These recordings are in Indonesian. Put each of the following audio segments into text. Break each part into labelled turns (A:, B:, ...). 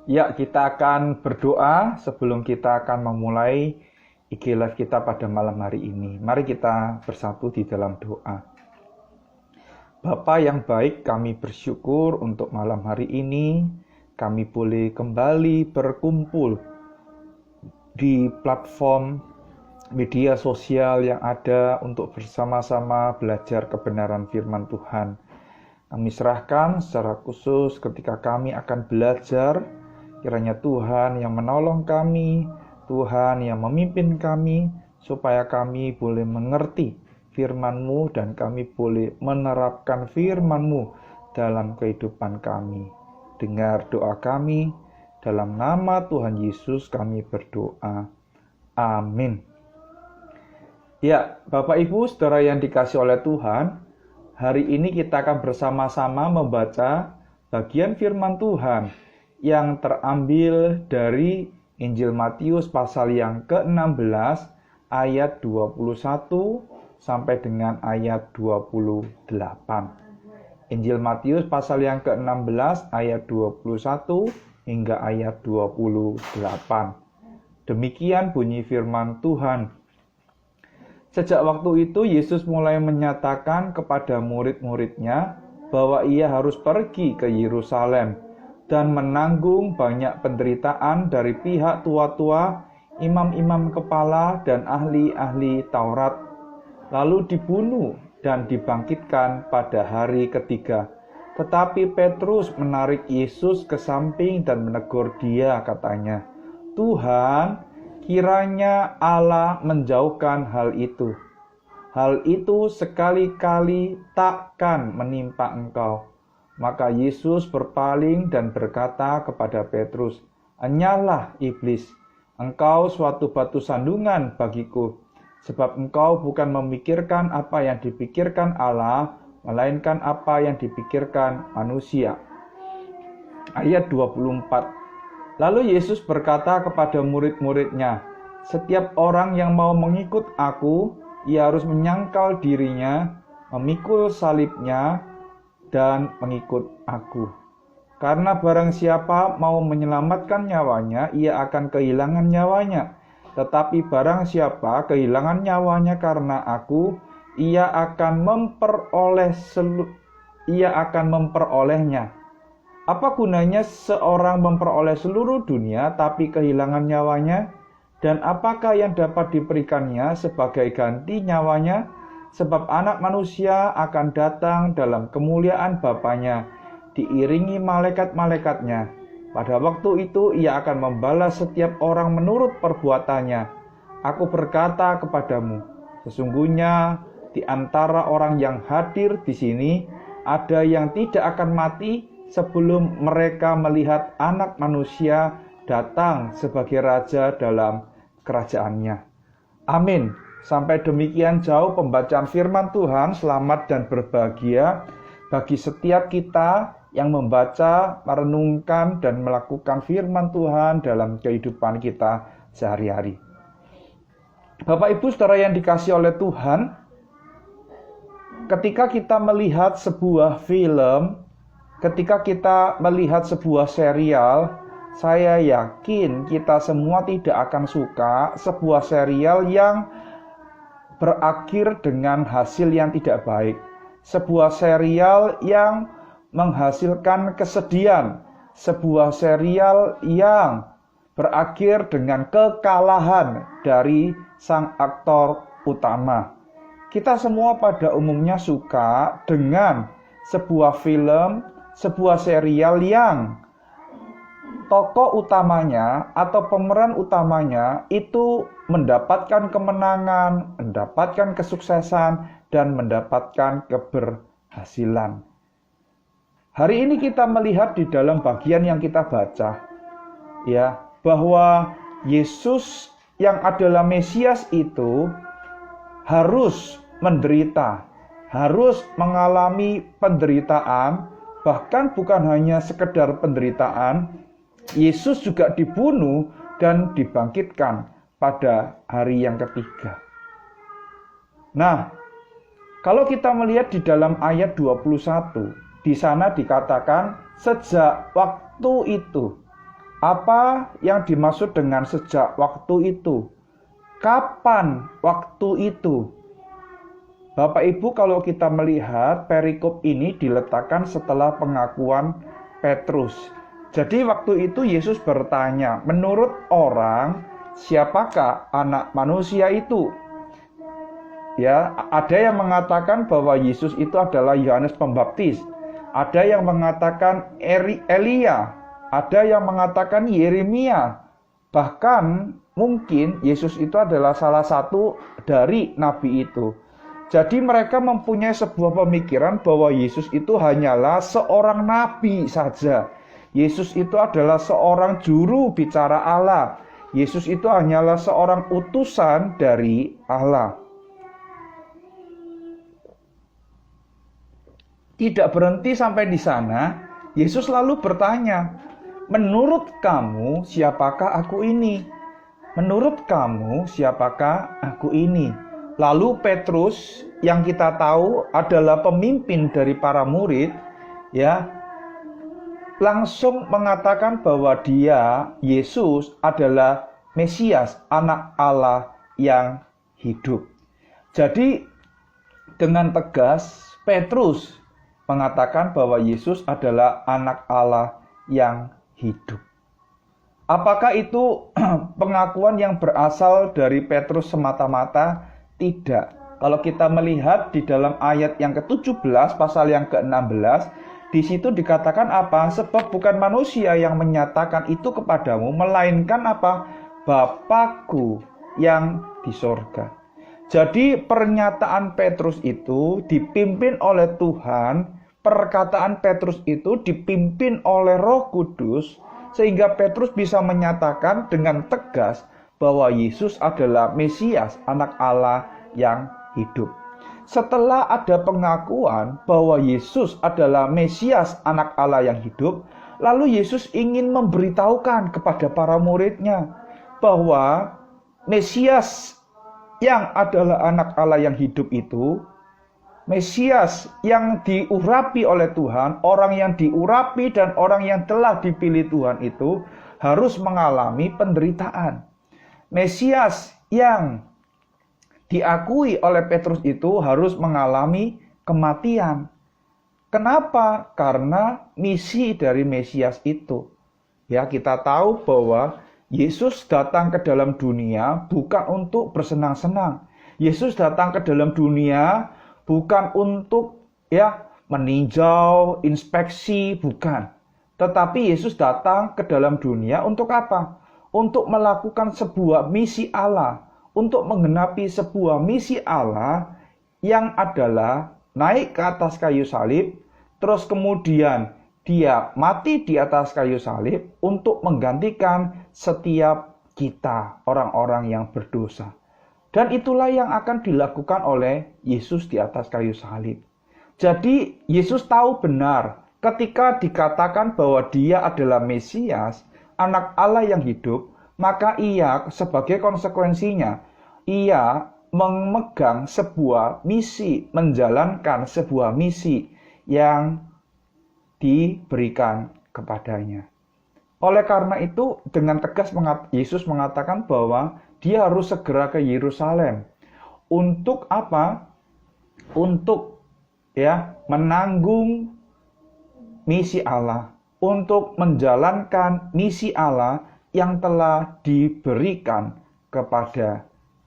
A: Ya, kita akan berdoa sebelum kita akan memulai IG Live kita pada malam hari ini. Mari kita bersatu di dalam doa. Bapa yang baik, kami bersyukur untuk malam hari ini. Kami boleh kembali berkumpul di platform media sosial yang ada untuk bersama-sama belajar kebenaran firman Tuhan. Kami serahkan secara khusus ketika kami akan belajar, kiranya Tuhan yang menolong kami, Tuhan yang memimpin kami, supaya kami boleh mengerti firman-Mu dan kami boleh menerapkan firman-Mu dalam kehidupan kami. Dengar doa kami, dalam nama Tuhan Yesus kami berdoa. Amin. Ya, Bapak Ibu, saudara yang dikasih oleh Tuhan, hari ini kita akan bersama-sama membaca bagian firman Tuhan yang terambil dari Injil Matius pasal yang ke-16 ayat 21 sampai dengan ayat 28. Injil Matius pasal yang ke-16 ayat 21 hingga ayat 28. Demikian bunyi firman Tuhan. Sejak waktu itu Yesus mulai menyatakan kepada murid-muridnya bahwa ia harus pergi ke Yerusalem dan menanggung banyak penderitaan dari pihak tua-tua, imam-imam kepala, dan ahli-ahli Taurat, lalu dibunuh dan dibangkitkan pada hari ketiga. Tetapi Petrus menarik Yesus ke samping dan menegur dia, katanya, "Tuhan, kiranya Allah menjauhkan hal itu. Hal itu sekali-kali takkan menimpa engkau." Maka Yesus berpaling dan berkata kepada Petrus, "Enyalah iblis, engkau suatu batu sandungan bagiku, sebab engkau bukan memikirkan apa yang dipikirkan Allah, melainkan apa yang dipikirkan manusia." Ayat 24. Lalu Yesus berkata kepada murid-muridnya, "Setiap orang yang mau mengikut aku, ia harus menyangkal dirinya, memikul salibnya, dan mengikut aku. Karena barang siapa mau menyelamatkan nyawanya, ia akan kehilangan nyawanya. Tetapi barang siapa kehilangan nyawanya karena aku, ia akan memperolehnya. Apa gunanya seorang memperoleh seluruh dunia tapi kehilangan nyawanya? Dan apakah yang dapat diberikannya sebagai ganti nyawanya? Sebab Anak Manusia akan datang dalam kemuliaan Bapanya, diiringi malaikat-malaikatnya. Pada waktu itu ia akan membalas setiap orang menurut perbuatannya. Aku berkata kepadamu, sesungguhnya di antara orang yang hadir di sini, ada yang tidak akan mati sebelum mereka melihat Anak Manusia datang sebagai Raja dalam kerajaannya. Amin. Sampai demikian jauh pembacaan firman Tuhan. Selamat dan berbahagia bagi setiap kita yang membaca, merenungkan, dan melakukan firman Tuhan dalam kehidupan kita sehari-hari. Bapak Ibu saudara yang dikasih oleh Tuhan, ketika kita melihat sebuah film, ketika kita melihat sebuah serial, saya yakin kita semua tidak akan suka sebuah serial yang berakhir dengan hasil yang tidak baik. Sebuah serial yang menghasilkan kesedihan. Sebuah serial yang berakhir dengan kekalahan dari sang aktor utama. Kita semua pada umumnya suka dengan sebuah film, sebuah serial yang tokoh utamanya atau pemeran utamanya itu mendapatkan kemenangan, mendapatkan kesuksesan, dan mendapatkan keberhasilan. Hari ini kita melihat di dalam bagian yang kita baca, ya, bahwa Yesus yang adalah Mesias itu harus menderita, harus mengalami penderitaan, bahkan bukan hanya sekedar penderitaan. Yesus juga dibunuh dan dibangkitkan pada hari yang ketiga. Nah, kalau kita melihat di dalam ayat 21, di sana dikatakan sejak waktu itu. Apa yang dimaksud dengan sejak waktu itu? Kapan waktu itu? Bapak Ibu, kalau kita melihat perikop ini diletakkan setelah pengakuan Petrus. Jadi waktu itu Yesus bertanya, menurut orang, siapakah anak manusia itu? Ya, ada yang mengatakan bahwa Yesus itu adalah Yohanes Pembaptis. Ada yang mengatakan Elia, ada yang mengatakan Yeremia. Bahkan mungkin Yesus itu adalah salah satu dari nabi itu. Jadi mereka mempunyai sebuah pemikiran bahwa Yesus itu hanyalah seorang nabi saja. Yesus itu adalah seorang juru bicara Allah. Yesus itu hanyalah seorang utusan dari Allah. Tidak berhenti sampai di sana, Yesus lalu bertanya, menurut kamu siapakah aku ini? Menurut kamu siapakah aku ini? Lalu Petrus yang kita tahu adalah pemimpin dari para murid, ya, langsung mengatakan bahwa dia, Yesus, adalah Mesias, anak Allah yang hidup. Jadi dengan tegas Petrus mengatakan bahwa Yesus adalah anak Allah yang hidup. Apakah itu pengakuan yang berasal dari Petrus semata-mata? Tidak. Kalau kita melihat di dalam ayat yang ke-17 pasal yang ke-16, di situ dikatakan apa? Sebab bukan manusia yang menyatakan itu kepadamu, melainkan apa? Bapakku yang di sorga. Jadi pernyataan Petrus itu dipimpin oleh Tuhan, perkataan Petrus itu dipimpin oleh Roh Kudus, sehingga Petrus bisa menyatakan dengan tegas bahwa Yesus adalah Mesias, anak Allah yang hidup. Setelah ada pengakuan bahwa Yesus adalah Mesias, anak Allah yang hidup, lalu Yesus ingin memberitahukan kepada para muridnya bahwa Mesias yang adalah anak Allah yang hidup itu, Mesias yang diurapi oleh Tuhan, orang yang diurapi dan orang yang telah dipilih Tuhan itu harus mengalami penderitaan. Mesias yang diakui oleh Petrus itu harus mengalami kematian. Kenapa? Karena misi dari Mesias itu. Ya, kita tahu bahwa Yesus datang ke dalam dunia bukan untuk bersenang-senang. Yesus datang ke dalam dunia bukan untuk meninjau, inspeksi, bukan. Tetapi Yesus datang ke dalam dunia untuk apa? Untuk melakukan sebuah misi Allah, untuk menggenapi sebuah misi Allah yang adalah naik ke atas kayu salib, terus kemudian dia mati di atas kayu salib untuk menggantikan setiap kita, orang-orang yang berdosa. Dan itulah yang akan dilakukan oleh Yesus di atas kayu salib. Jadi Yesus tahu benar ketika dikatakan bahwa dia adalah Mesias, anak Allah yang hidup, maka ia sebagai konsekuensinya, ia memegang sebuah misi, menjalankan sebuah misi yang diberikan kepadanya. Oleh karena itu, dengan tegas Yesus mengatakan bahwa dia harus segera ke Yerusalem. Untuk apa? Untuk menanggung misi Allah, untuk menjalankan misi Allah yang telah diberikan kepada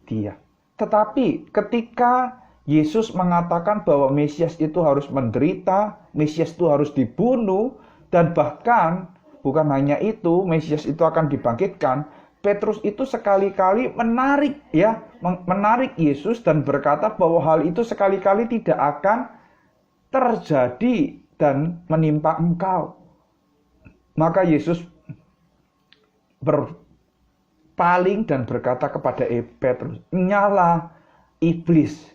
A: dia. Tetapi ketika Yesus mengatakan bahwa Mesias itu harus menderita, Mesias itu harus dibunuh, dan bahkan bukan hanya itu, Mesias itu akan dibangkitkan, Petrus itu sekali-kali menarik Yesus dan berkata bahwa hal itu sekali-kali tidak akan terjadi dan menimpa engkau. Maka Yesus berpaling dan berkata kepada Petrus, "Nyala iblis,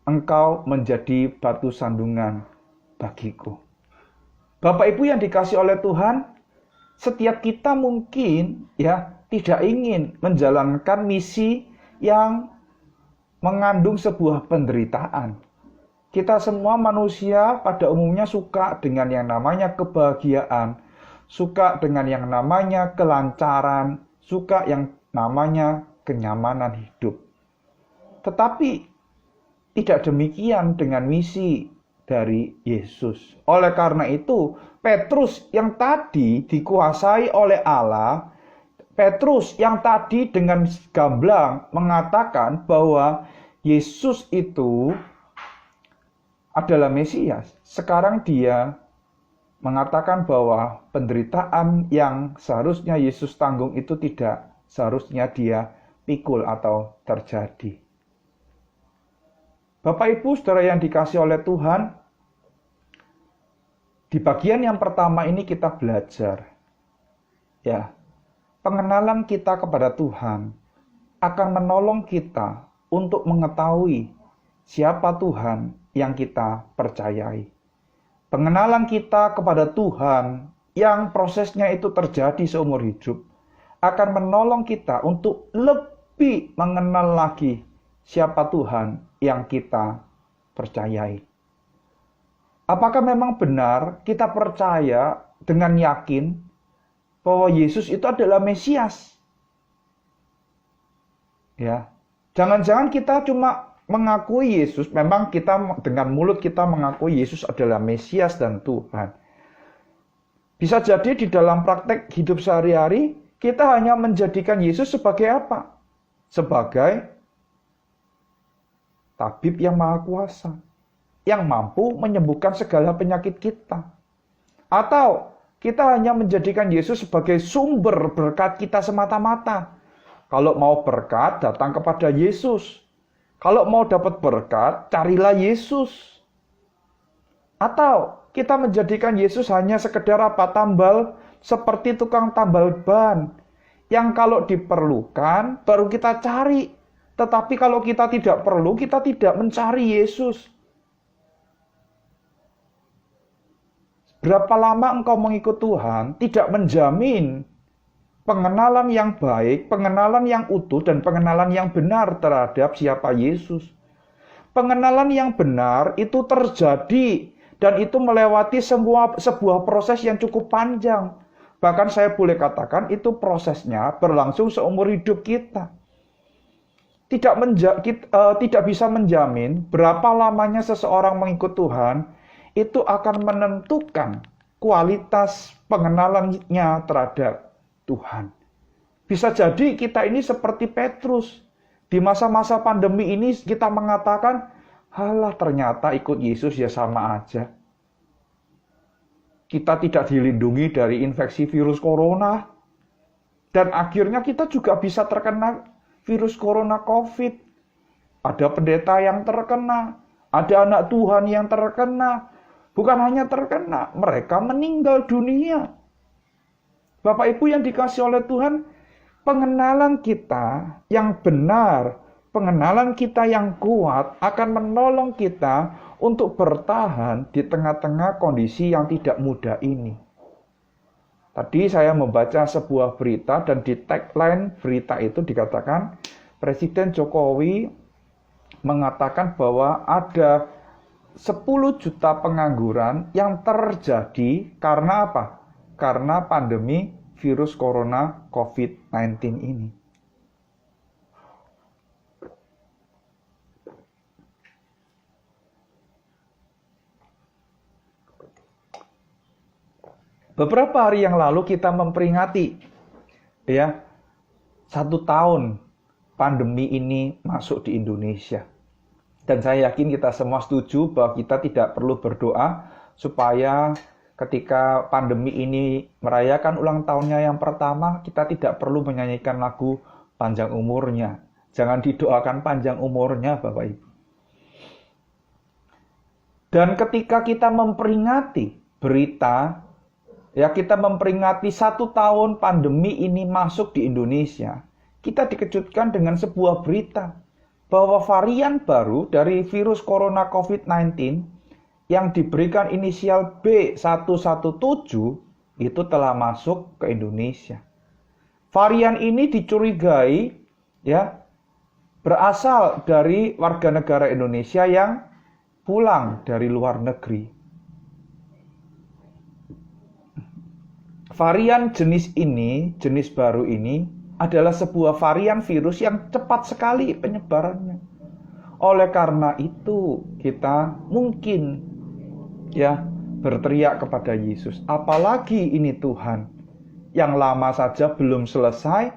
A: engkau menjadi batu sandungan bagiku." Bapak Ibu yang dikasihi oleh Tuhan, setiap kita mungkin tidak ingin menjalankan misi yang mengandung sebuah penderitaan. Kita semua manusia pada umumnya suka dengan yang namanya kebahagiaan, suka dengan yang namanya kelancaran, suka yang namanya kenyamanan hidup. Tetapi tidak demikian dengan misi dari Yesus. Oleh karena itu, Petrus yang tadi dikuasai oleh Allah, Petrus yang tadi dengan gamblang mengatakan bahwa Yesus itu adalah Mesias. Sekarang dia mengatakan bahwa penderitaan yang seharusnya Yesus tanggung itu tidak seharusnya dia pikul atau terjadi. Bapak Ibu Saudara yang dikasihi oleh Tuhan, di bagian yang pertama ini kita belajar ya, pengenalan kita kepada Tuhan akan menolong kita untuk mengetahui siapa Tuhan yang kita percayai. Pengenalan kita kepada Tuhan yang prosesnya itu terjadi seumur hidup akan menolong kita untuk lebih mengenal lagi siapa Tuhan yang kita percayai. Apakah memang benar kita percaya dengan yakin bahwa Yesus itu adalah Mesias? Ya, jangan-jangan kita cuma mengakui Yesus, memang kita dengan mulut kita mengakui Yesus adalah Mesias dan Tuhan. Bisa jadi di dalam praktek hidup sehari-hari, kita hanya menjadikan Yesus sebagai apa? Sebagai tabib yang maha kuasa, yang mampu menyembuhkan segala penyakit kita. Atau kita hanya menjadikan Yesus sebagai sumber berkat kita semata-mata. Kalau mau berkat, datang kepada Yesus. Kalau mau dapat berkat, carilah Yesus. Atau kita menjadikan Yesus hanya sekedar apa? Tambal, seperti tukang tambal ban. Yang kalau diperlukan, baru kita cari. Tetapi kalau kita tidak perlu, kita tidak mencari Yesus. Berapa lama engkau mengikut Tuhan, tidak menjamin pengenalan yang baik, pengenalan yang utuh, dan pengenalan yang benar terhadap siapa Yesus. Pengenalan yang benar itu terjadi dan itu melewati sebuah proses yang cukup panjang. Bahkan saya boleh katakan itu prosesnya berlangsung seumur hidup kita. Tidak bisa menjamin berapa lamanya seseorang mengikut Tuhan, itu akan menentukan kualitas pengenalannya terhadap Tuhan. Bisa jadi kita ini seperti Petrus. Di masa-masa pandemi ini kita mengatakan, halah ternyata ikut Yesus ya sama aja. Kita tidak dilindungi dari infeksi virus corona. Dan akhirnya kita juga bisa terkena virus corona COVID. Ada pendeta yang terkena. Ada anak Tuhan yang terkena. Bukan hanya terkena, mereka meninggal dunia. Bapak Ibu yang dikasihi oleh Tuhan, pengenalan kita yang benar, pengenalan kita yang kuat akan menolong kita untuk bertahan di tengah-tengah kondisi yang tidak mudah ini. Tadi saya membaca sebuah berita dan di tagline berita itu dikatakan Presiden Jokowi mengatakan bahwa ada 10 juta pengangguran yang terjadi karena apa? Karena pandemi virus corona COVID-19 ini. Beberapa hari yang lalu kita memperingati ya 1 tahun pandemi ini masuk di Indonesia. Dan saya yakin kita semua setuju bahwa kita tidak perlu berdoa supaya ketika pandemi ini merayakan ulang tahunnya yang pertama, kita tidak perlu menyanyikan lagu panjang umurnya. Jangan didoakan panjang umurnya, Bapak Ibu. Dan ketika kita memperingati berita, ya kita memperingati 1 tahun pandemi ini masuk di Indonesia, kita dikejutkan dengan sebuah berita bahwa varian baru dari virus corona COVID-19 yang diberikan inisial B117 itu telah masuk ke Indonesia. Varian ini dicurigai ya berasal dari warga negara Indonesia yang pulang dari luar negeri. varian jenis baru ini adalah sebuah varian virus yang cepat sekali penyebarannya. Oleh karena itu, kita mungkin berteriak kepada Yesus, apalagi ini Tuhan, yang lama saja belum selesai,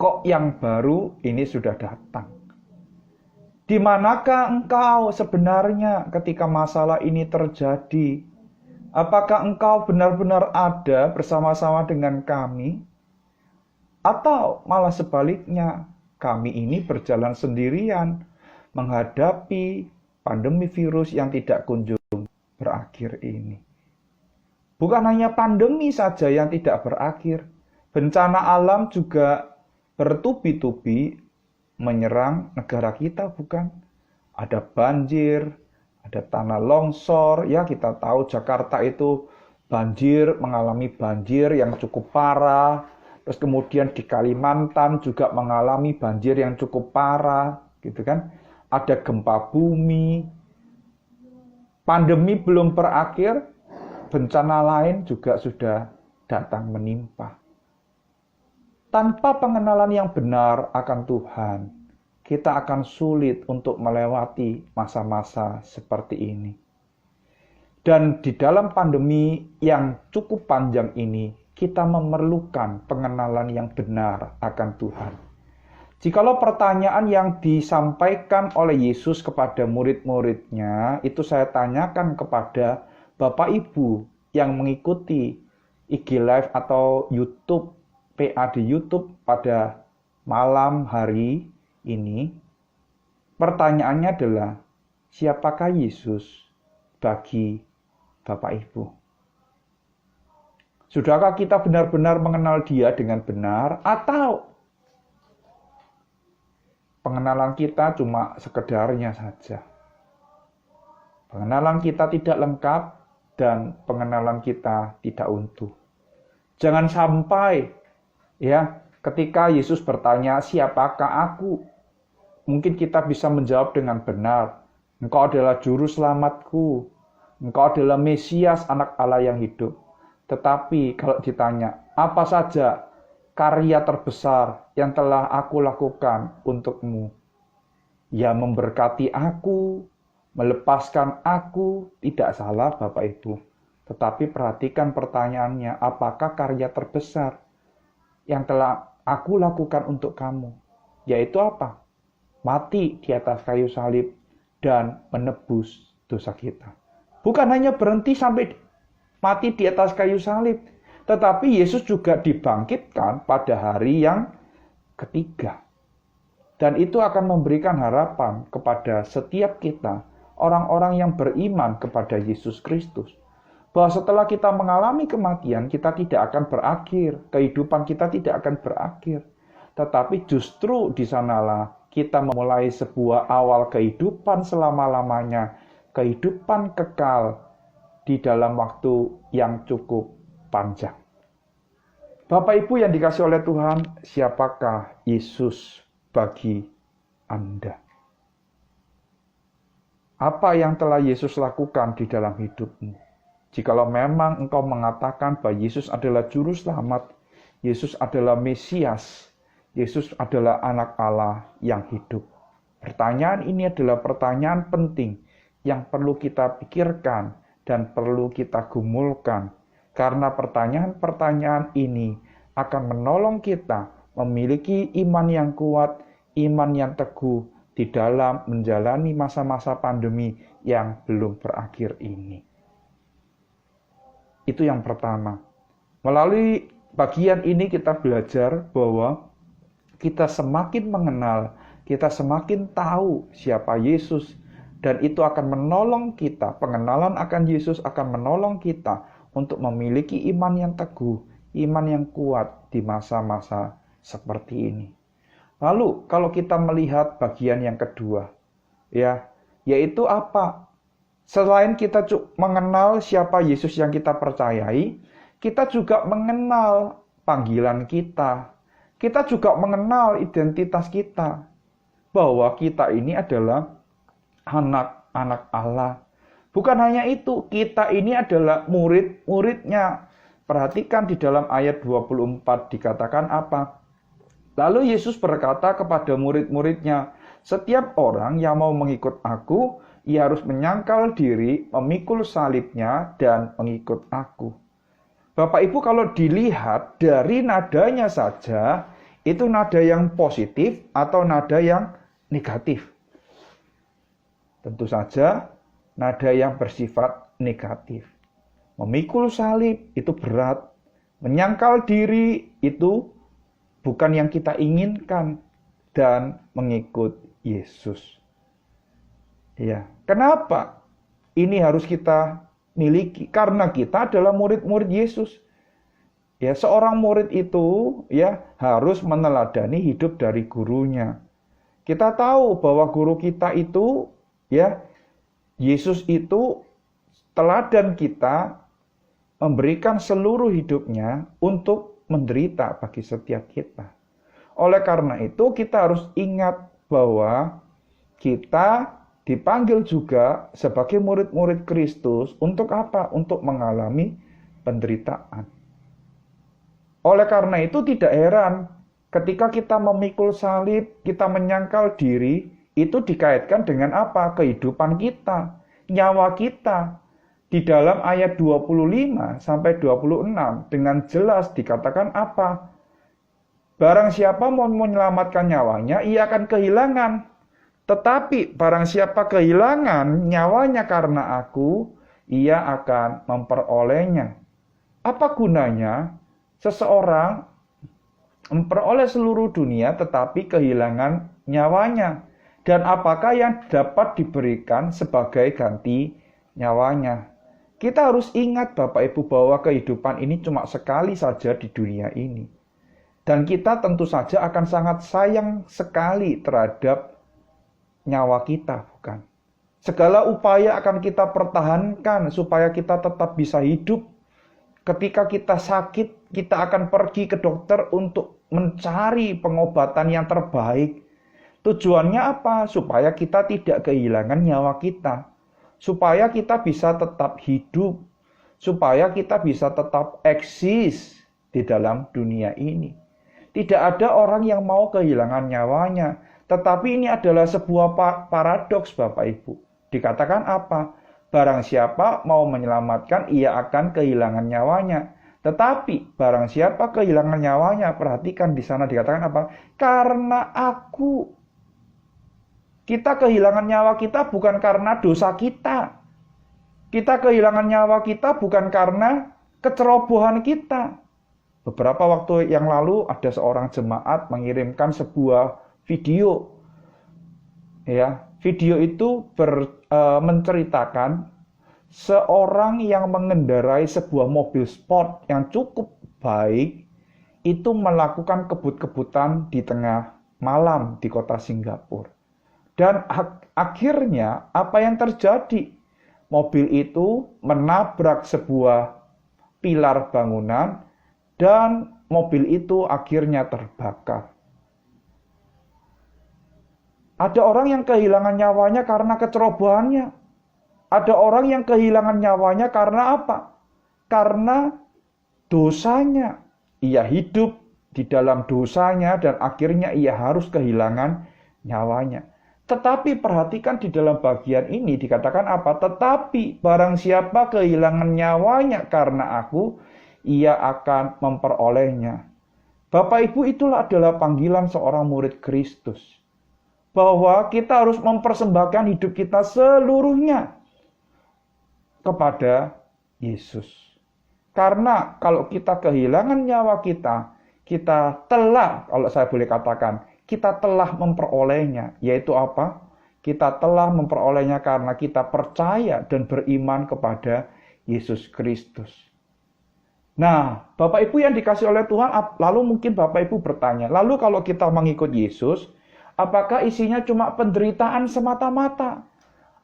A: kok yang baru ini sudah datang. Di manakah engkau sebenarnya ketika masalah ini terjadi? Apakah engkau benar-benar ada bersama-sama dengan kami? Atau malah sebaliknya, kami ini berjalan sendirian menghadapi pandemi virus yang tidak kunjung berakhir ini. Bukan hanya pandemi saja yang tidak berakhir, bencana alam juga bertubi-tubi menyerang negara kita, bukan? Ada banjir, ada tanah longsor, ya kita tahu Jakarta itu mengalami banjir yang cukup parah. Terus kemudian di Kalimantan juga mengalami banjir yang cukup parah, gitu kan? Ada gempa bumi. Pandemi belum berakhir, bencana lain juga sudah datang menimpa. Tanpa pengenalan yang benar akan Tuhan, kita akan sulit untuk melewati masa-masa seperti ini. Dan di dalam pandemi yang cukup panjang ini, kita memerlukan pengenalan yang benar akan Tuhan. Jikalau pertanyaan yang disampaikan oleh Yesus kepada murid-muridnya, itu saya tanyakan kepada Bapak Ibu yang mengikuti IG Live atau YouTube, PA di YouTube pada malam hari ini, pertanyaannya adalah, siapakah Yesus bagi Bapak Ibu? Sudahkah kita benar-benar mengenal Dia dengan benar, atau pengenalan kita cuma sekedarnya saja? Pengenalan kita tidak lengkap dan pengenalan kita tidak utuh. Jangan sampai ketika Yesus bertanya, siapakah aku? Mungkin kita bisa menjawab dengan benar, Engkau adalah juru selamatku, Engkau adalah Mesias, anak Allah yang hidup. Tetapi kalau ditanya, apa saja karya terbesar yang telah aku lakukan untukmu? Ya, memberkati aku, melepaskan aku, tidak salah Bapak Ibu. Tetapi perhatikan pertanyaannya, apakah karya terbesar yang telah aku lakukan untuk kamu? Yaitu apa? Mati di atas kayu salib dan menebus dosa kita. Bukan hanya berhenti sampai mati di atas kayu salib, tetapi Yesus juga dibangkitkan pada hari yang ketiga. Dan itu akan memberikan harapan kepada setiap kita, orang-orang yang beriman kepada Yesus Kristus, bahwa setelah kita mengalami kematian, kita tidak akan berakhir, kehidupan kita tidak akan berakhir. Tetapi justru di sanalah kita memulai sebuah awal kehidupan selama-lamanya, kehidupan kekal di dalam waktu yang cukup panjang. Bapak Ibu yang dikasihi oleh Tuhan, siapakah Yesus bagi Anda? Apa yang telah Yesus lakukan di dalam hidupmu? Jikalau memang engkau mengatakan bahwa Yesus adalah juru selamat, Yesus adalah Mesias, Yesus adalah anak Allah yang hidup. Pertanyaan ini adalah pertanyaan penting yang perlu kita pikirkan dan perlu kita gumulkan. Karena pertanyaan-pertanyaan ini akan menolong kita memiliki iman yang kuat, iman yang teguh di dalam menjalani masa-masa pandemi yang belum berakhir ini. Itu yang pertama. Melalui bagian ini kita belajar bahwa kita semakin mengenal, kita semakin tahu siapa Yesus, dan itu akan menolong kita, pengenalan akan Yesus akan menolong kita untuk memiliki iman yang teguh, iman yang kuat di masa-masa seperti ini. Lalu kalau kita melihat bagian yang kedua, yaitu apa? Selain kita mengenal siapa Yesus yang kita percayai, kita juga mengenal panggilan kita. Kita juga mengenal identitas kita, bahwa kita ini adalah anak-anak Allah. Bukan hanya itu, kita ini adalah murid-muridnya. Perhatikan di dalam ayat 24 dikatakan apa? Lalu Yesus berkata kepada murid-muridnya, setiap orang yang mau mengikut aku, ia harus menyangkal diri, memikul salibnya, dan mengikut aku. Bapak Ibu, kalau dilihat dari nadanya saja, itu nada yang positif atau nada yang negatif? Tentu saja nada yang bersifat negatif. Memikul salib itu berat. Menyangkal diri itu bukan yang kita inginkan, dan mengikut Yesus. Ya, kenapa ini harus kita miliki? Karena kita adalah murid-murid Yesus. Ya, seorang murid itu ya harus meneladani hidup dari gurunya. Kita tahu bahwa guru kita itu ya Yesus itu teladan kita, memberikan seluruh hidupnya untuk menderita bagi setiap kita. Oleh karena itu kita harus ingat bahwa kita dipanggil juga sebagai murid-murid Kristus untuk apa? Untuk mengalami penderitaan. Oleh karena itu tidak heran ketika kita memikul salib, kita menyangkal diri, itu dikaitkan dengan apa? Kehidupan kita, nyawa kita. Di dalam ayat 25 sampai 26 dengan jelas dikatakan apa? Barang siapa mau menyelamatkan nyawanya, ia akan kehilangan. Tetapi barang siapa kehilangan nyawanya karena aku, ia akan memperolehnya. Apa gunanya seseorang memperoleh seluruh dunia tetapi kehilangan nyawanya? Dan apakah yang dapat diberikan sebagai ganti nyawanya? Kita harus ingat Bapak Ibu bahwa kehidupan ini cuma sekali saja di dunia ini. Dan kita tentu saja akan sangat sayang sekali terhadap nyawa kita, bukan? Segala upaya akan kita pertahankan supaya kita tetap bisa hidup. Ketika kita sakit, kita akan pergi ke dokter untuk mencari pengobatan yang terbaik. Tujuannya apa? Supaya kita tidak kehilangan nyawa kita. Supaya kita bisa tetap hidup. Supaya kita bisa tetap eksis di dalam dunia ini. Tidak ada orang yang mau kehilangan nyawanya. Tetapi ini adalah sebuah paradoks Bapak Ibu. Dikatakan apa? Barang siapa mau menyelamatkan, ia akan kehilangan nyawanya. Tetapi barang siapa kehilangan nyawanya, perhatikan di sana dikatakan apa? Karena aku. Kita kehilangan nyawa kita bukan karena dosa kita. Kita kehilangan nyawa kita bukan karena kecerobohan kita. Beberapa waktu yang lalu ada seorang jemaat mengirimkan sebuah video. Ya, video itu menceritakan seorang yang mengendarai sebuah mobil sport yang cukup baik itu melakukan kebut-kebutan di tengah malam di kota Singapura. Dan akhirnya apa yang terjadi? Mobil itu menabrak sebuah pilar bangunan dan mobil itu akhirnya terbakar. Ada orang yang kehilangan nyawanya karena kecerobohannya. Ada orang yang kehilangan nyawanya karena apa? Karena dosanya. Ia hidup di dalam dosanya dan akhirnya ia harus kehilangan nyawanya. Tetapi perhatikan di dalam bagian ini dikatakan apa? Tetapi barang siapa kehilangan nyawanya karena aku, ia akan memperolehnya. Bapak Ibu, itulah adalah panggilan seorang murid Kristus. Bahwa kita harus mempersembahkan hidup kita seluruhnya kepada Yesus. Karena kalau kita kehilangan nyawa kita, kita telah, kalau saya boleh katakan, kita telah memperolehnya, yaitu apa? Kita telah memperolehnya karena kita percaya dan beriman kepada Yesus Kristus. Nah, Bapak Ibu yang dikasih oleh Tuhan, lalu mungkin Bapak Ibu bertanya, lalu kalau kita mengikut Yesus, apakah isinya cuma penderitaan semata-mata?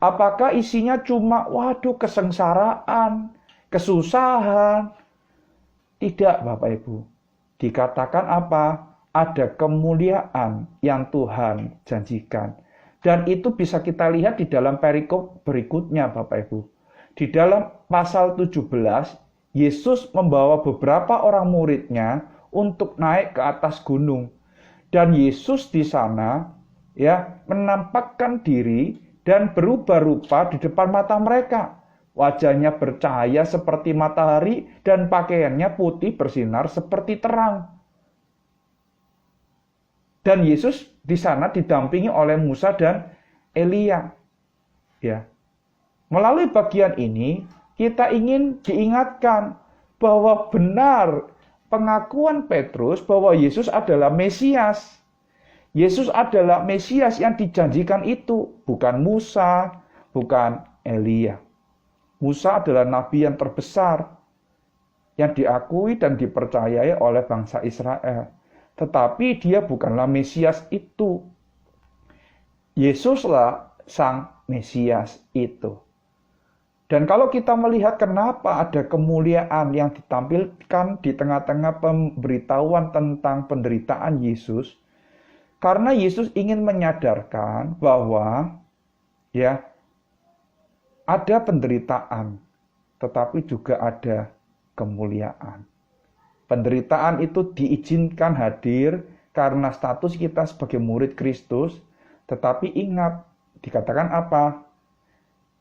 A: Apakah isinya cuma, kesengsaraan, kesusahan? Tidak, Bapak Ibu. Dikatakan apa? Ada kemuliaan yang Tuhan janjikan. Dan itu bisa kita lihat di dalam perikop berikutnya Bapak Ibu. Di dalam pasal 17, Yesus membawa beberapa orang muridnya untuk naik ke atas gunung. Dan Yesus di sana menampakkan diri dan berubah rupa di depan mata mereka. Wajahnya bercahaya seperti matahari dan pakaiannya putih bersinar seperti terang. Dan Yesus di sana didampingi oleh Musa dan Elia. Melalui bagian ini, kita ingin diingatkan bahwa benar pengakuan Petrus bahwa Yesus adalah Mesias. Yesus adalah Mesias yang dijanjikan itu, bukan Musa, bukan Elia. Musa adalah nabi yang terbesar, yang diakui dan dipercayai oleh bangsa Israel. Tetapi dia bukanlah Mesias itu. Yesuslah sang Mesias itu. Dan kalau kita melihat kenapa ada kemuliaan yang ditampilkan di tengah-tengah pemberitahuan tentang penderitaan Yesus, karena Yesus ingin menyadarkan bahwa ada penderitaan, tetapi juga ada kemuliaan. Penderitaan itu diizinkan hadir karena status kita sebagai murid Kristus, tetapi ingat, dikatakan apa?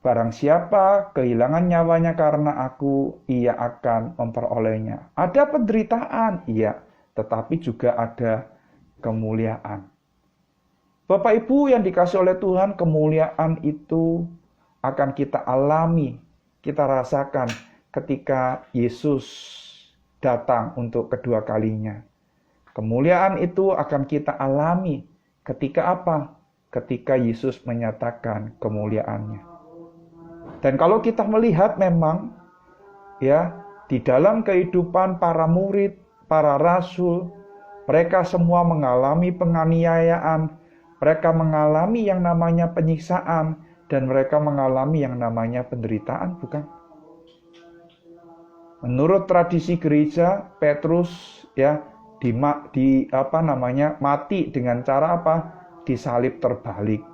A: Barang siapa kehilangan nyawanya karena aku, ia akan memperolehnya. Ada penderitaan, iya, tetapi juga ada kemuliaan. Bapak Ibu yang dikasih oleh Tuhan, kemuliaan itu akan kita alami, kita rasakan ketika Yesus datang untuk kedua kalinya. Kemuliaan itu akan kita alami ketika apa? Ketika Yesus menyatakan kemuliaannya. Dan kalau kita melihat memang di dalam kehidupan para murid, para rasul, mereka semua mengalami penganiayaan, mereka mengalami yang namanya penyiksaan, dan mereka mengalami yang namanya penderitaan, bukan? Menurut tradisi gereja, Petrus mati dengan cara apa? Disalib terbalik.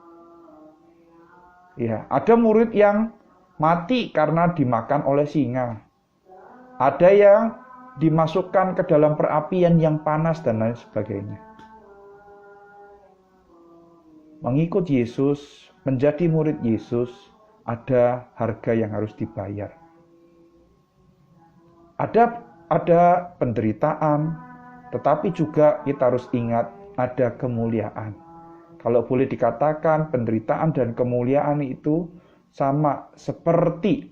A: Ada murid yang mati karena dimakan oleh singa. Ada yang dimasukkan ke dalam perapian yang panas dan lain sebagainya. Mengikut Yesus, menjadi murid Yesus, ada harga yang harus dibayar. Ada penderitaan, tetapi juga kita harus ingat ada kemuliaan. Kalau boleh dikatakan penderitaan dan kemuliaan itu sama seperti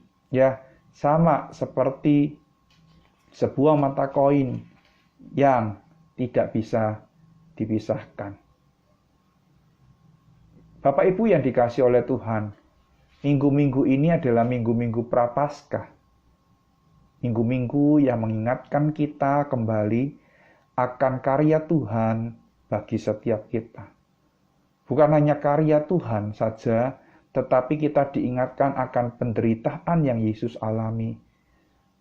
A: sebuah mata koin yang tidak bisa dipisahkan. Bapak Ibu yang dikasihi oleh Tuhan, minggu-minggu ini adalah minggu-minggu Prapaskah. Minggu-minggu yang mengingatkan kita kembali akan karya Tuhan bagi setiap kita. Bukan hanya karya Tuhan saja, tetapi kita diingatkan akan penderitaan yang Yesus alami,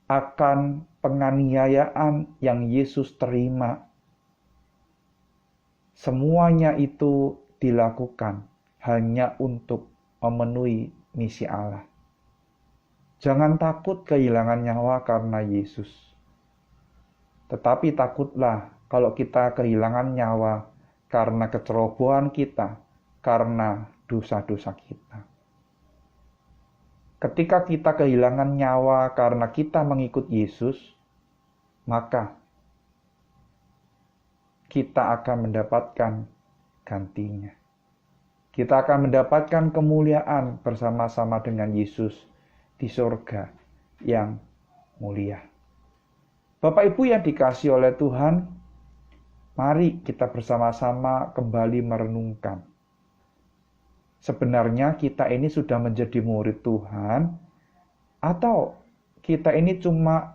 A: akan penganiayaan yang Yesus terima. Semuanya itu dilakukan hanya untuk memenuhi misi Allah. Jangan takut kehilangan nyawa karena Yesus. Tetapi takutlah kalau kita kehilangan nyawa karena kecerobohan kita, karena dosa-dosa kita. Ketika kita kehilangan nyawa karena kita mengikut Yesus, maka kita akan mendapatkan gantinya. Kita akan mendapatkan kemuliaan bersama-sama dengan Yesus di surga yang mulia. Bapak Ibu yang dikasihi oleh Tuhan, mari kita bersama-sama kembali merenungkan. Sebenarnya kita ini sudah menjadi murid Tuhan, atau kita ini cuma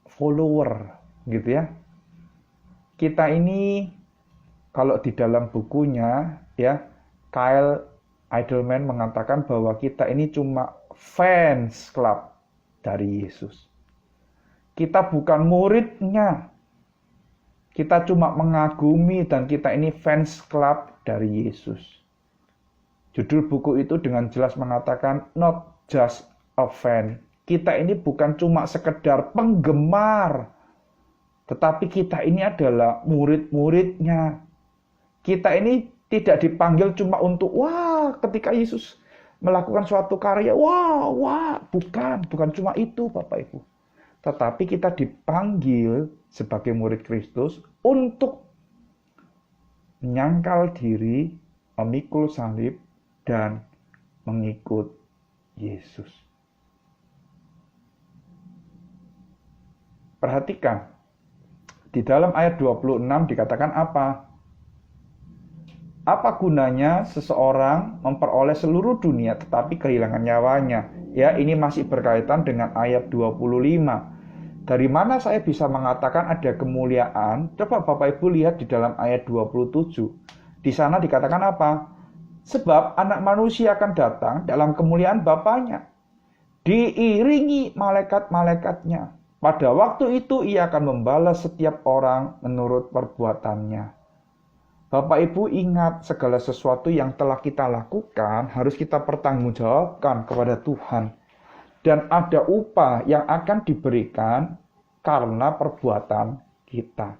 A: follower, gitu ya. Kita ini, kalau di dalam bukunya, Kyle Idleman mengatakan bahwa kita ini cuma fans club dari Yesus. Kita bukan muridnya. Kita cuma mengagumi dan kita ini fans club dari Yesus. Judul buku itu dengan jelas mengatakan not just a fan Kita ini bukan cuma sekedar penggemar, tetapi kita ini adalah murid-muridnya. Kita ini tidak dipanggil cuma untuk, wah, ketika Yesus melakukan suatu karya, wah, bukan cuma itu Bapak Ibu. Tetapi kita dipanggil sebagai murid Kristus untuk menyangkal diri, memikul salib, dan mengikut Yesus. Perhatikan, di dalam ayat 26 dikatakan apa? Apa gunanya seseorang memperoleh seluruh dunia tetapi kehilangan nyawanya? Ya, ini masih berkaitan dengan ayat 25. Dari mana saya bisa mengatakan ada kemuliaan? Coba Bapak Ibu lihat di dalam ayat 27. Di sana dikatakan apa? Sebab anak manusia akan datang dalam kemuliaan Bapanya, diiringi malaikat-malaikatnya. Pada waktu itu ia akan membalas setiap orang menurut perbuatannya. Bapak Ibu ingat, segala sesuatu yang telah kita lakukan harus kita pertanggungjawabkan kepada Tuhan. Dan ada upah yang akan diberikan karena perbuatan kita.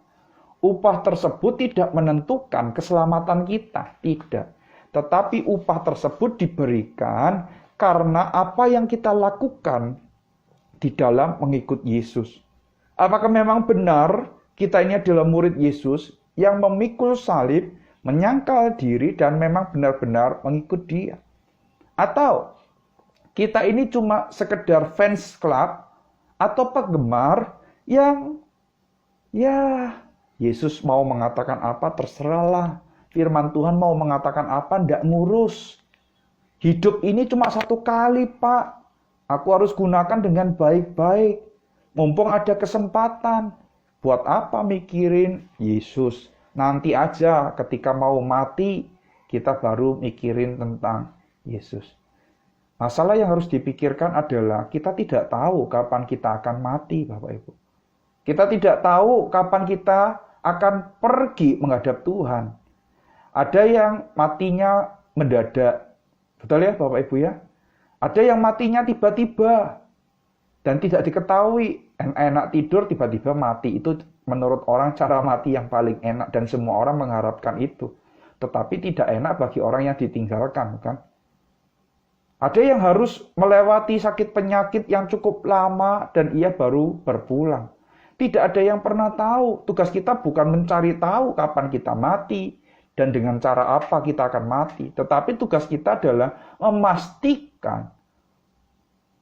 A: Upah tersebut tidak menentukan keselamatan kita, tidak. Tetapi upah tersebut diberikan karena apa yang kita lakukan di dalam mengikut Yesus. Apakah memang benar kita ini adalah murid Yesus yang memikul salib, menyangkal diri, dan memang benar-benar mengikut Dia? Atau kita ini cuma sekedar fans club atau penggemar yang Yesus mau mengatakan apa terserahlah. Firman Tuhan mau mengatakan apa ndak ngurus. Hidup ini cuma satu kali, Pak. Aku harus gunakan dengan baik-baik. Mumpung ada kesempatan. Buat apa mikirin Yesus? Nanti aja ketika mau mati kita baru mikirin tentang Yesus. Masalah yang harus dipikirkan adalah kita tidak tahu kapan kita akan mati, Bapak Ibu. Kita tidak tahu kapan kita akan pergi menghadap Tuhan. Ada yang matinya mendadak. Betul ya Bapak Ibu ya? Ada yang matinya tiba-tiba dan tidak diketahui. Enak tidur tiba-tiba mati. Itu menurut orang cara mati yang paling enak dan semua orang mengharapkan itu. Tetapi tidak enak bagi orang yang ditinggalkan, kan? Ada yang harus melewati sakit penyakit yang cukup lama dan ia baru berpulang. Tidak ada yang pernah tahu. Tugas kita bukan mencari tahu kapan kita mati dan dengan cara apa kita akan mati. Tetapi tugas kita adalah memastikan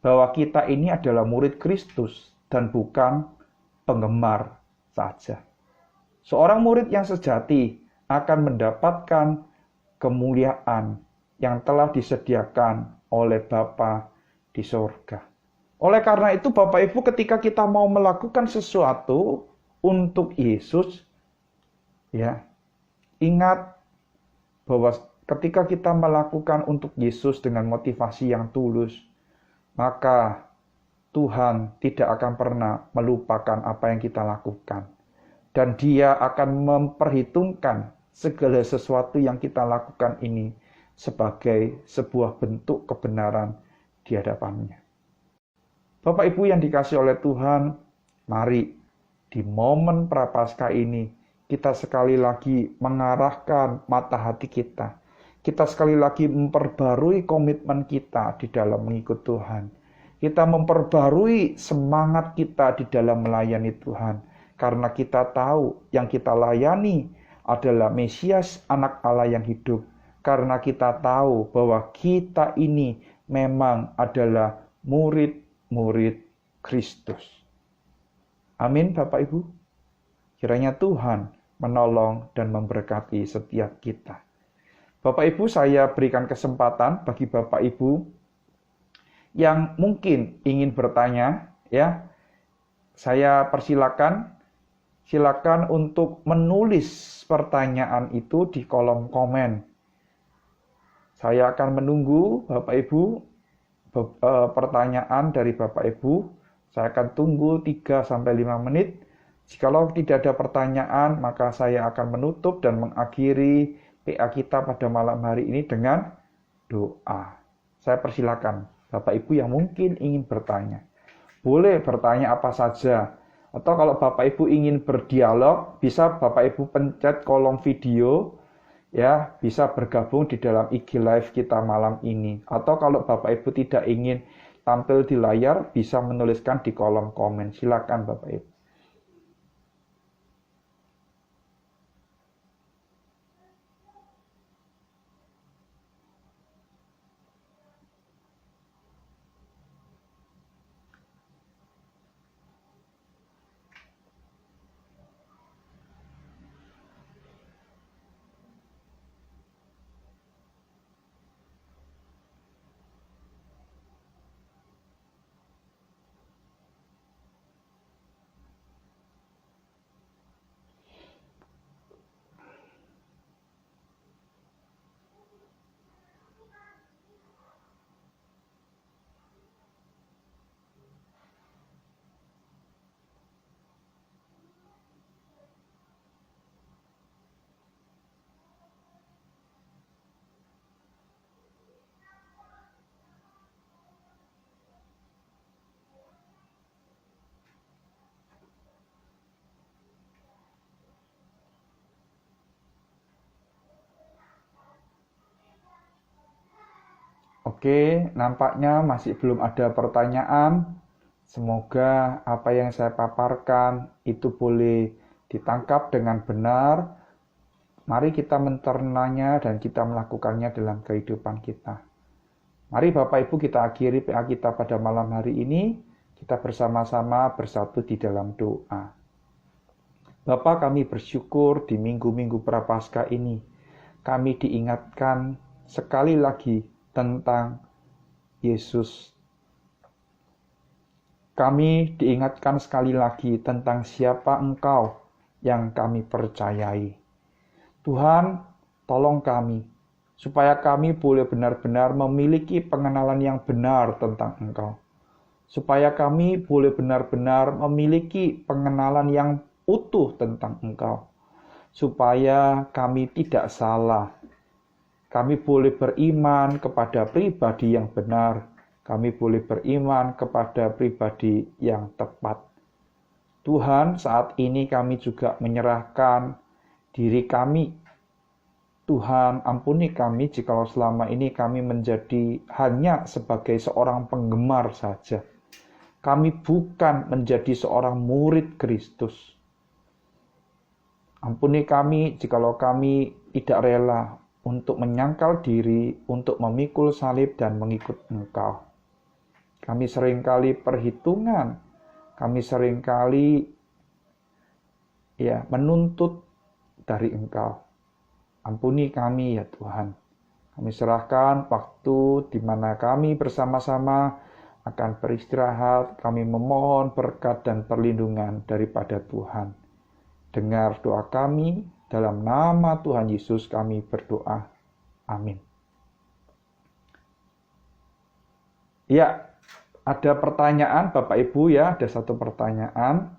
A: bahwa kita ini adalah murid Kristus dan bukan penggemar saja. Seorang murid yang sejati akan mendapatkan kemuliaan yang telah disediakan oleh Bapa di surga. Oleh karena itu Bapak Ibu, ketika kita mau melakukan sesuatu untuk Yesus, ya, ingat bahwa ketika kita melakukan untuk Yesus dengan motivasi yang tulus, maka Tuhan tidak akan pernah melupakan apa yang kita lakukan. Dan Dia akan memperhitungkan segala sesuatu yang kita lakukan ini sebagai sebuah bentuk kebenaran di hadapannya. Bapak Ibu yang dikasihi oleh Tuhan, mari di momen Prapaskah ini kita sekali lagi mengarahkan mata hati kita. Kita sekali lagi memperbarui komitmen kita di dalam mengikut Tuhan. Kita memperbarui semangat kita di dalam melayani Tuhan. Karena kita tahu yang kita layani adalah Mesias, anak Allah yang hidup. Karena kita tahu bahwa kita ini memang adalah murid-murid Kristus. Amin Bapak Ibu. Kiranya Tuhan menolong dan memberkati setiap kita. Bapak Ibu, saya berikan kesempatan bagi Bapak Ibu yang mungkin ingin bertanya, ya. Saya silakan untuk menulis pertanyaan itu di kolom komen. Saya akan menunggu Bapak Ibu pertanyaan dari Bapak Ibu. Saya akan tunggu 3-5 menit. Jikalau tidak ada pertanyaan, maka saya akan menutup dan mengakhiri PA kita pada malam hari ini dengan doa. Saya persilakan Bapak Ibu yang mungkin ingin bertanya. boleh bertanya apa saja. Atau kalau Bapak Ibu ingin berdialog, bisa Bapak Ibu pencet kolom video, ya, bisa bergabung di dalam IG Live kita malam ini. Atau kalau Bapak Ibu tidak ingin tampil di layar, bisa menuliskan di kolom komen. Silakan Bapak Ibu. Oke, nampaknya masih belum ada pertanyaan. Semoga apa yang saya paparkan itu boleh ditangkap dengan benar. Mari kita mencernanya dan kita melakukannya dalam kehidupan kita. Mari Bapak Ibu kita akhiri PA kita pada malam hari ini. Kita bersama-sama bersatu di dalam doa. Bapa, kami bersyukur di minggu-minggu Prapaskah ini. Kami diingatkan sekali lagi tentang Yesus. Kami diingatkan sekali lagi tentang siapa Engkau yang kami percayai. Tuhan, tolong kami, supaya kami boleh benar-benar memiliki pengenalan yang benar tentang Engkau. Supaya kami boleh benar-benar memiliki pengenalan yang utuh tentang Engkau. Supaya kami tidak salah. Kami boleh beriman kepada pribadi yang benar. Kami boleh beriman kepada pribadi yang tepat. Tuhan, saat ini kami juga menyerahkan diri kami. Tuhan, ampuni kami jikalau selama ini kami menjadi hanya sebagai seorang penggemar saja. Kami bukan menjadi seorang murid Kristus. Ampuni kami jikalau kami tidak rela untuk menyangkal diri, untuk memikul salib dan mengikut Engkau. Kami seringkali perhitungan, kami seringkali menuntut dari Engkau. Ampuni kami ya Tuhan. Kami serahkan waktu di mana kami bersama-sama akan beristirahat, kami memohon berkat dan perlindungan daripada Tuhan. Dengar doa kami, dalam nama Tuhan Yesus kami berdoa. Amin. Ya, ada pertanyaan Bapak Ibu ya, ada satu pertanyaan.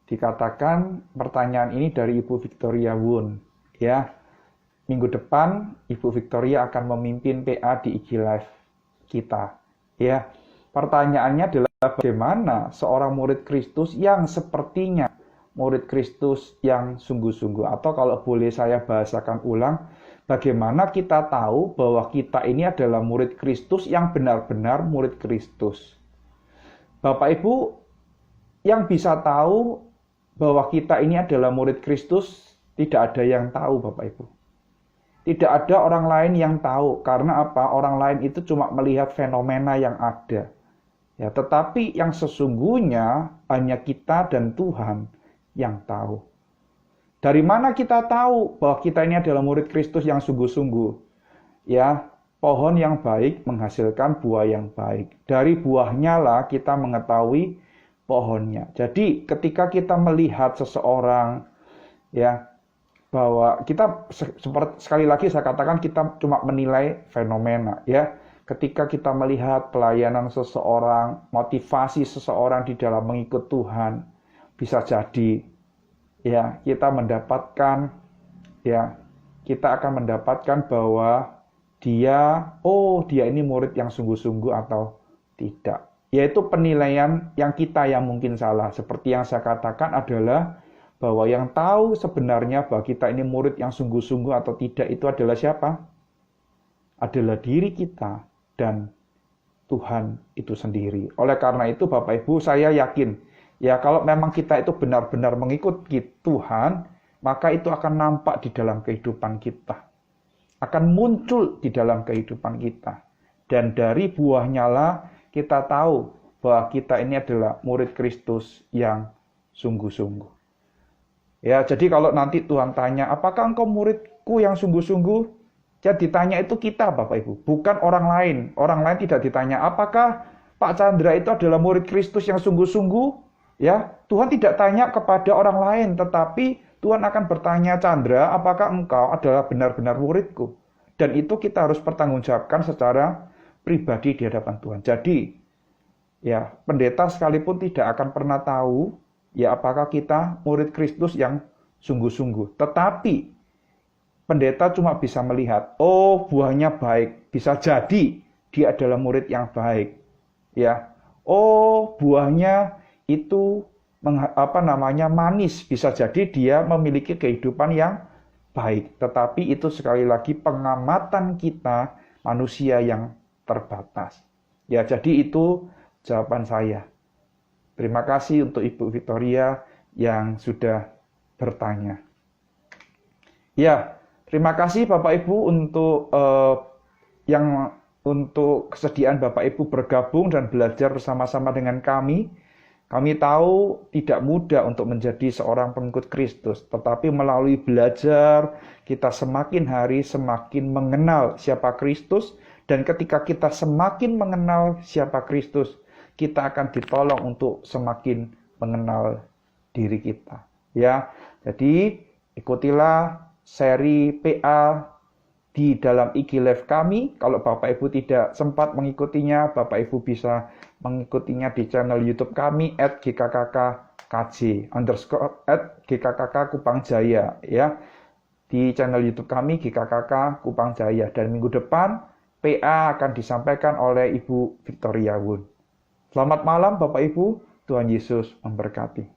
A: Dikatakan pertanyaan ini dari Ibu Victoria Wun. Ya, minggu depan Ibu Victoria akan memimpin PA di IG Live kita. Ya, pertanyaannya adalah bagaimana seorang murid Kristus yang sepertinya murid Kristus yang sungguh-sungguh, atau kalau boleh saya bahasakan ulang, bagaimana kita tahu bahwa kita ini adalah murid Kristus yang benar-benar murid Kristus. Bapak Ibu, yang bisa tahu bahwa kita ini adalah murid Kristus, tidak ada yang tahu Bapak Ibu. Tidak ada orang lain yang tahu, karena apa? Orang lain itu cuma melihat fenomena yang ada. Ya, tetapi yang sesungguhnya hanya kita dan Tuhan yang tahu. Dari mana kita tahu bahwa kita ini adalah murid Kristus yang sungguh-sungguh? Ya, pohon yang baik menghasilkan buah yang baik. Dari buahnya lah kita mengetahui pohonnya. Jadi ketika kita melihat seseorang, ya, bahwa kita seperti sekali lagi saya katakan kita cuma menilai fenomena, ya. Ketika kita melihat pelayanan seseorang, motivasi seseorang di dalam mengikut Tuhan, bisa jadi ya kita akan mendapatkan bahwa dia ini murid yang sungguh-sungguh atau tidak. Yaitu penilaian yang kita yang mungkin salah. Seperti yang saya katakan adalah bahwa yang tahu sebenarnya bahwa kita ini murid yang sungguh-sungguh atau tidak itu adalah siapa? Adalah diri kita dan Tuhan itu sendiri. Oleh karena itu Bapak Ibu, saya yakin ya kalau memang kita itu benar-benar mengikuti Tuhan, maka itu akan nampak di dalam kehidupan kita. Akan muncul di dalam kehidupan kita. Dan dari buahnya lah kita tahu bahwa kita ini adalah murid Kristus yang sungguh-sungguh. Ya, jadi kalau nanti Tuhan tanya, apakah engkau muridku yang sungguh-sungguh? Jadi ditanya itu kita Bapak Ibu, bukan orang lain. Orang lain tidak ditanya, apakah Pak Chandra itu adalah murid Kristus yang sungguh-sungguh? Ya, Tuhan tidak tanya kepada orang lain, tetapi Tuhan akan bertanya, Chandra, apakah engkau adalah benar-benar muridku? Dan itu kita harus pertanggungjawabkan secara pribadi di hadapan Tuhan. Jadi, ya, pendeta sekalipun tidak akan pernah tahu, ya, apakah kita murid Kristus yang sungguh-sungguh. Tetapi, pendeta cuma bisa melihat, oh, buahnya baik. Bisa jadi dia adalah murid yang baik. Ya, oh, buahnya itu manis. Bisa jadi dia memiliki kehidupan yang baik. Tetapi itu sekali lagi pengamatan kita manusia yang terbatas. Ya, jadi itu jawaban saya. Terima kasih untuk Ibu Victoria yang sudah bertanya. Ya, terima kasih Bapak Ibu untuk kesediaan Bapak Ibu bergabung dan belajar bersama-sama dengan kami. Kami tahu tidak mudah untuk menjadi seorang pengikut Kristus, tetapi melalui belajar kita semakin hari semakin mengenal siapa Kristus. Dan ketika kita semakin mengenal siapa Kristus, kita akan ditolong untuk semakin mengenal diri kita. Ya, jadi ikutilah seri PA di dalam IG Live kami. Kalau Bapak Ibu tidak sempat mengikutinya, Bapak Ibu bisa mengikutinya di channel YouTube kami @gkkkj @gkkk Kupang Jaya, ya. Di channel YouTube kami GKKK Kupang Jaya, dan minggu depan PA akan disampaikan oleh Ibu Victoria Wun. Selamat malam Bapak Ibu, Tuhan Yesus memberkati.